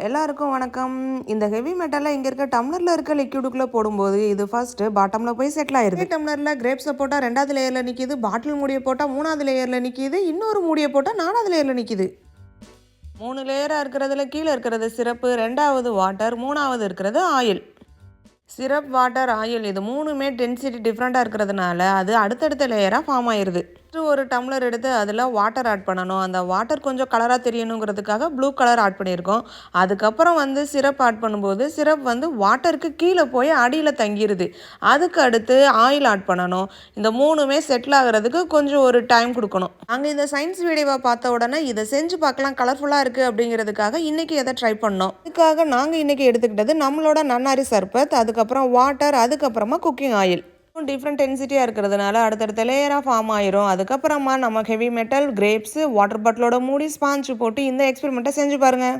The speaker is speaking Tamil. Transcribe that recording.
எல்லாருக்கும் வணக்கம். இந்த ஹெவி மெட்டலை இங்கே இருக்க டம்ளரில் இருக்க லிக்யூடுக்குள்ளே போடும்போது இது ஃபர்ஸ்ட்டு பாட்டமில் போய் செட்டில் ஆயிருது. டம்ளரில் கிரேப்ஸை போட்டால் 2வது லேயரில் நிற்கிது, பாட்டில் மூடியை போட்டால் 3வது லேயரில் நிற்கிது, இன்னொரு மூடியை போட்டால் 4வது லேயரில் நிற்கிது. 3 லேயராக இருக்கிறதுல கீழே இருக்கிறது சிரப்பு, 2வது வாட்டர், 3வது இருக்கிறது ஆயில். சிரப், வாட்டர், ஆயில் இது 3மே டென்சிட்டி டிஃப்ரெண்ட்டாக இருக்கிறதுனால அது அடுத்தடுத்த லேயராக ஃபார்ம் ஆயிடுது. ஒரு டம்ளர் எடுத்து அதில் வாட்டர் ஆட் பண்ணணும். அந்த வாட்டர் கொஞ்சம் கலராக தெரியணுங்கிறதுக்காக ப்ளூ கலர் ஆட் பண்ணியிருக்கோம். அதுக்கப்புறம் சிரப் ஆட் பண்ணும்போது சிரப் வாட்டருக்கு கீழே போய் அடியில் தங்கிடுது. அதுக்கு அடுத்து ஆயில் ஆட் பண்ணணும். இந்த 3மே செட்டில் ஆகிறதுக்கு கொஞ்சம் ஒரு டைம் கொடுக்கணும். நாங்கள் இந்த சயின்ஸ் வீடியோவை பார்த்த உடனே இதை செஞ்சு பார்க்கலாம், கலர்ஃபுல்லாக இருக்குது அப்படிங்கிறதுக்காக இன்றைக்கி எதை ட்ரை பண்ணோம். இதுக்காக நாங்கள் இன்றைக்கி எடுத்துக்கிட்டது நம்மளோட நன்னாரி சர்பத், அதுக்கப்புறம் வாட்டர், அதுக்கப்புறமா குக்கிங் ஆயில். டிஃப்ரெண்ட் டென்சிட்டியாக இருக்கிறதுனால அடுத்தடுத்த லேயராக ஃபார்ம் ஆயிரும். அதுக்கப்புறமா நம்ம ஹெவி மெட்டல், கிரேப்ஸு, வாட்டர் பாட்டிலோட மூடி, ஸ்பாஞ்சு போட்டு இந்த எக்ஸ்பெரிமெண்ட்டை செஞ்சு பாருங்கள்.